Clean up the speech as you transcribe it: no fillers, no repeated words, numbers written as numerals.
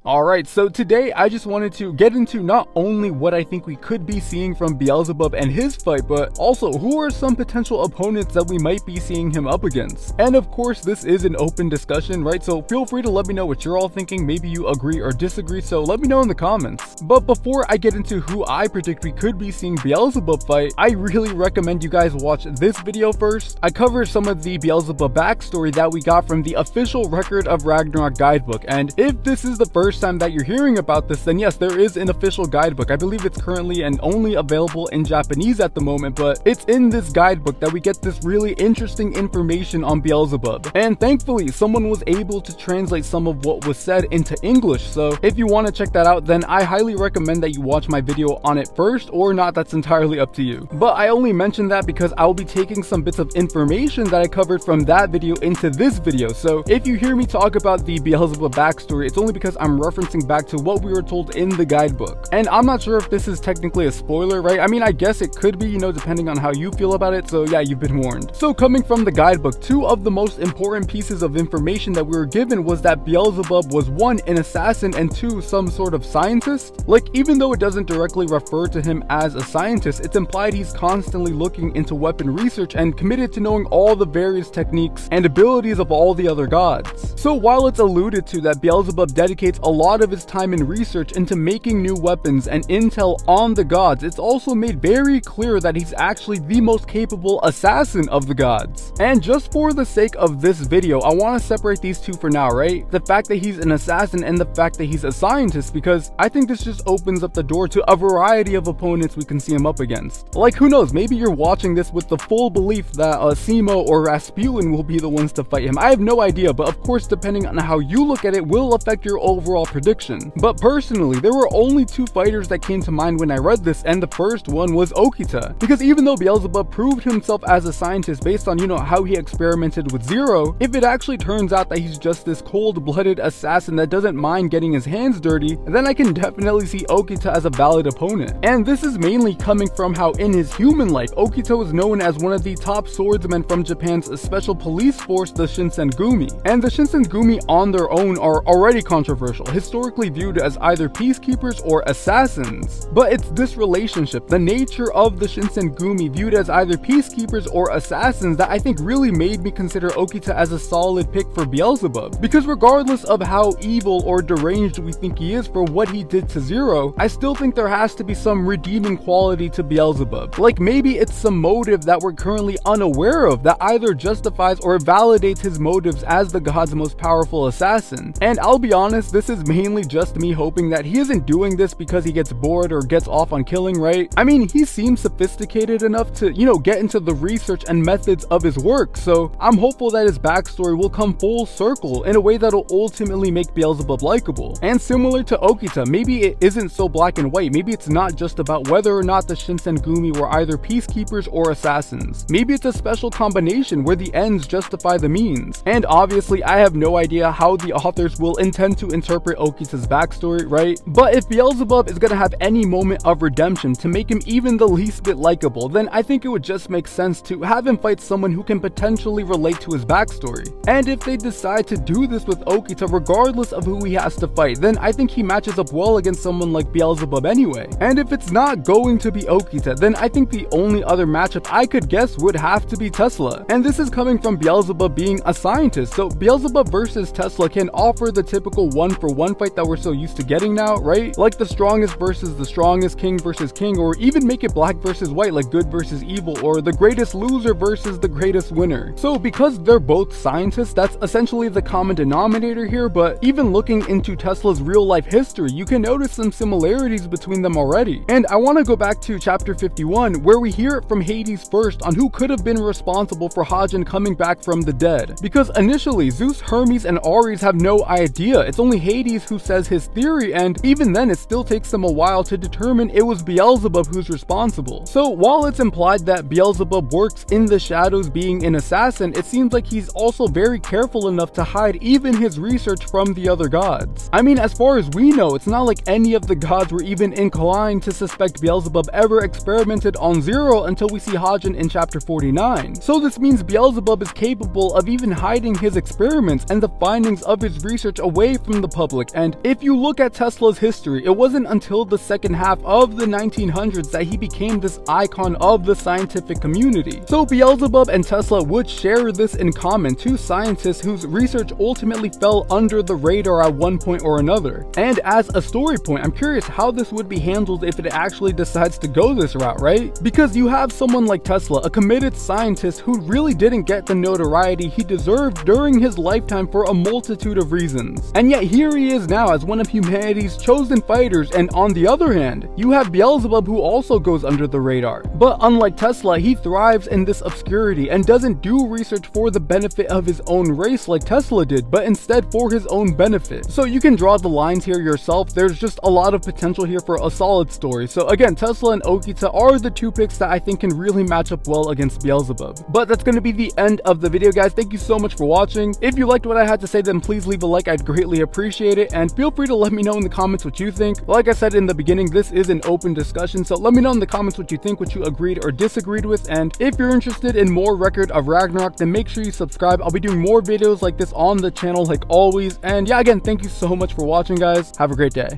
Alright, so today I just wanted to get into not only what I think we could be seeing from Beelzebub and his fight, but also who are some potential opponents that we might be seeing him up against. And of course, this is an open discussion, right? So feel free to let me know what you're all thinking. Maybe you agree or disagree, so let me know in the comments. But before I get into who I predict we could be seeing Beelzebub fight, I really recommend you guys watch this video first. I cover some of the Beelzebub backstory that we got from the official Record of Ragnarok guidebook, and if this is the first time that you're hearing about this, then yes, there is an official guidebook. I believe it's currently and only available in Japanese at the moment, but it's in this guidebook that we get this really interesting information on Beelzebub. And thankfully, someone was able to translate some of what was said into English, so if you want to check that out, then I highly recommend that you watch my video on it first, or not, that's entirely up to you. But I only mention that because I'll be taking some bits of information that I covered from that video into this video, so if you hear me talk about the Beelzebub backstory, it's only because I'm referencing back to what we were told in the guidebook. And I'm not sure if this is technically a spoiler, right? I mean, I guess it could be, depending on how you feel about it, so yeah, you've been warned. So coming from the guidebook, two of the most important pieces of information that we were given was that Beelzebub was one, an assassin, and two, some sort of scientist. Like, even though it doesn't directly refer to him as a scientist, it's implied he's constantly looking into weapon research and committed to knowing all the various techniques and abilities of all the other gods. So while it's alluded to that Beelzebub dedicates a lot of his time and research into making new weapons and intel on the gods, it's also made very clear that he's actually the most capable assassin of the gods. And just for the sake of this video, I want to separate these two for now, right? The fact that he's an assassin and the fact that he's a scientist, because I think this just opens up the door to a variety of opponents we can see him up against. Like, who knows, maybe you're watching this with the full belief that Simo or Rasputin will be the ones to fight him. I have no idea, but of course, depending on how you look at it will affect your overall prediction. But personally, there were only two fighters that came to mind when I read this, and the first one was Okita. Because even though Beelzebub proved himself as a scientist based on, how he experimented with Zero, if it actually turns out that he's just this cold-blooded assassin that doesn't mind getting his hands dirty, then I can definitely see Okita as a valid opponent. And this is mainly coming from how in his human life, Okita was known as one of the top swordsmen from Japan's special police force, the Shinsengumi. And the Shinsengumi on their own are already controversial, historically viewed as either peacekeepers or assassins. But it's this relationship, the nature of the Shinsengumi viewed as either peacekeepers or assassins, that I think really made me consider Okita as a solid pick for Beelzebub. Because regardless of how evil or deranged we think he is for what he did to Zero, I still think there has to be some redeeming quality to Beelzebub. Like, maybe it's some motive that we're currently unaware of that either justifies or validates his motives as the god's most powerful assassin. And I'll be honest, this is mainly just me hoping that he isn't doing this because he gets bored or gets off on killing, right? I mean, he seems sophisticated enough to, get into the research and methods of his work, so I'm hopeful that his backstory will come full circle in a way that'll ultimately make Beelzebub likable. And similar to Okita, maybe it isn't so black and white. Maybe it's not just about whether or not the Shinsengumi were either peacekeepers or assassins. Maybe it's a special combination where the ends justify the means. And obviously, I have no idea how the authors will intend to interpret Okita's backstory, right? But if Beelzebub is gonna have any moment of redemption to make him even the least bit likable, then I think it would just make sense to have him fight someone who can potentially relate to his backstory. And if they decide to do this with Okita, regardless of who he has to fight, then I think he matches up well against someone like Beelzebub anyway. And if it's not going to be Okita, then I think the only other matchup I could guess would have to be Tesla. And this is coming from Beelzebub being a scientist, so Beelzebub versus Tesla can offer the typical one-for-one fight that we're so used to getting now, right? Like the strongest versus the strongest, king versus king, or even make it black versus white, like good versus evil, or the greatest loser versus the greatest winner. So because they're both scientists, that's essentially the common denominator here, but even looking into Tesla's real-life history, you can notice some similarities between them already. And I want to go back to chapter 51, where we hear it from Hades first on who could have been responsible for Hagen coming back from the dead. Because initially, Zeus, Hermes, and Ares have no idea. It's only Hades who says his theory, and even then it still takes them a while to determine it was Beelzebub who's responsible. So while it's implied that Beelzebub works in the shadows being an assassin, it seems like he's also very careful enough to hide even his research from the other gods. I mean, as far as we know, it's not like any of the gods were even inclined to suspect Beelzebub ever experimented on Zero until we see Hagen in chapter 49. So this means Beelzebub is capable of even hiding his experiments and the findings of his research away from the public conflict. And if you look at Tesla's history, it wasn't until the second half of the 1900s that he became this icon of the scientific community. So Beelzebub and Tesla would share this in common, two scientists whose research ultimately fell under the radar at one point or another. And as a story point, I'm curious how this would be handled if it actually decides to go this route, right? Because you have someone like Tesla, a committed scientist who really didn't get the notoriety he deserved during his lifetime for a multitude of reasons. And yet here he is now as one of humanity's chosen fighters, and on the other hand, you have Beelzebub, who also goes under the radar. But unlike Tesla, he thrives in this obscurity and doesn't do research for the benefit of his own race like Tesla did, but instead for his own benefit. So you can draw the lines here yourself. There's just a lot of potential here for a solid story. So again, Tesla and Okita are the two picks that I think can really match up well against Beelzebub. But that's going to be the end of the video, guys. Thank you so much for watching. If you liked what I had to say, then please leave a like. I'd greatly appreciate it. And feel free to let me know in the comments what you think. Like I said in the beginning, this is an open discussion. So let me know in the comments what you think, what you agreed or disagreed with. And if you're interested in more Record of Ragnarok, then make sure you subscribe. I'll be doing more videos like this on the channel like always. And yeah, again, thank you so much for watching, guys. Have a great day.